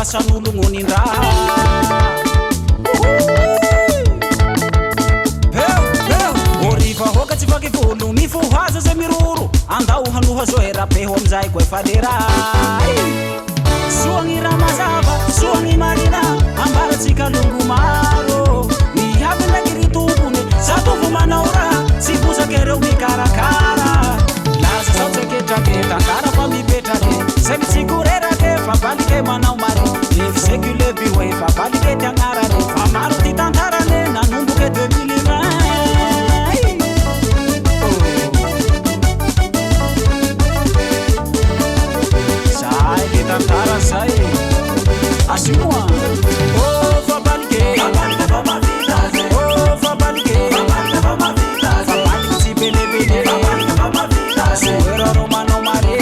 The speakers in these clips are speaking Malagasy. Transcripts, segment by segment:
asan'olognonindraha oriva hoka tsy vaky volo mifohaza zay miroro andao hanoha zo erapeho amizay koa efalera soagny raha mazava soagny marina ambaratsika longo maro miavy ndraiky ry tompony zatovo manao raha tsy vozakereo mikarakara laza sao tseketrake tantara fa mipetrake zay mitsigorerake fa balike manao mari evy seculebi hoe fa balike ty agnarare fa maro ty tantarane nanomboke 2020 tantara sai asimua oh fa balike fa ma vida oh fa balike fa ma vida fa balike si bene bene fa ma vida suera romano mare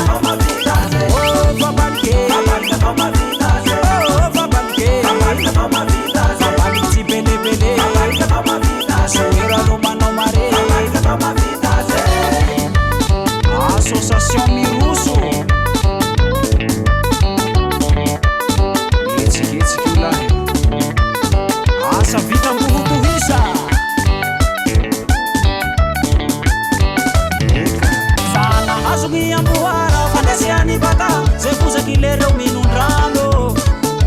fa ma vida oh fa balike fa ma vida oh fa balike fa ma vida fa balike si bene bene fa ma vida suera romano mare fa ma vida association Miruso asa vita mburutuhisa fana hazogny amboara fandesiany bata zay vozakilereo minondrano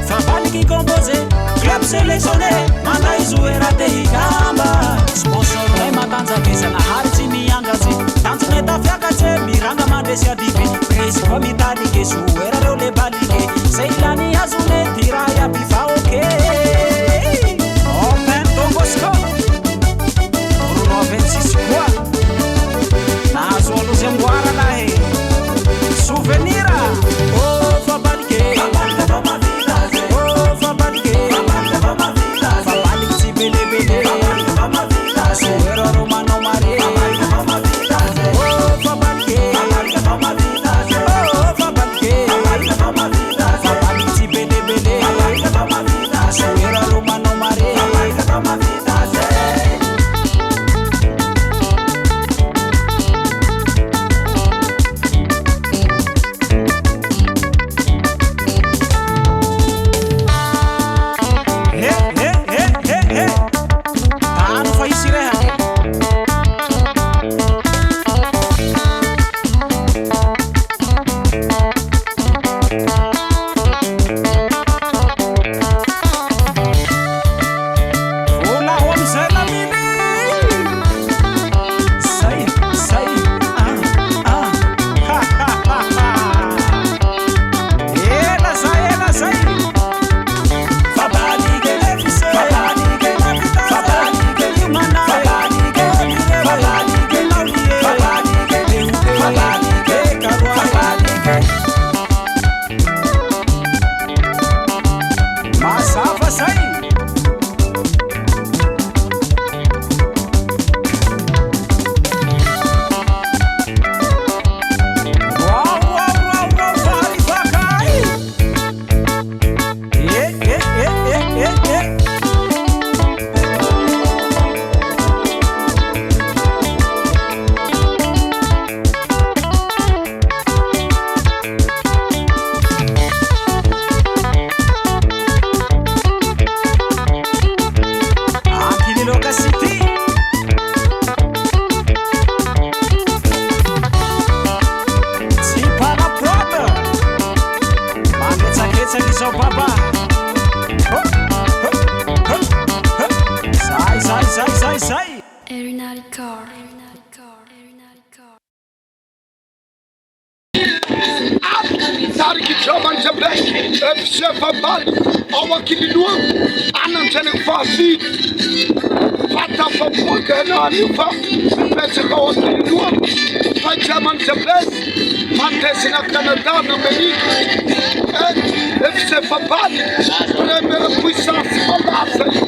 fa baliky composé club sélectionné mandray zoera te higamba sponsor ray matanjakizana haritsy miangatsy tanjone tafiakatsy miranga mandresy adiby presy fa mitalike zoera reo le balike zay ilany azone tiray aby fa oke Bosco Bruno 26 quoi nazo aluze mboara lahe souvenira oh fa balike fa ma vida oh fa balike fa ma vida fa balike si bene bene fa ma vida suera romano mare fa ma vida oh fa balike fa ma vida oh fa balike fa ma vida fa balike si bene bene fa ma vida suera romano mare fa ma vida FC Fabal, première puissance,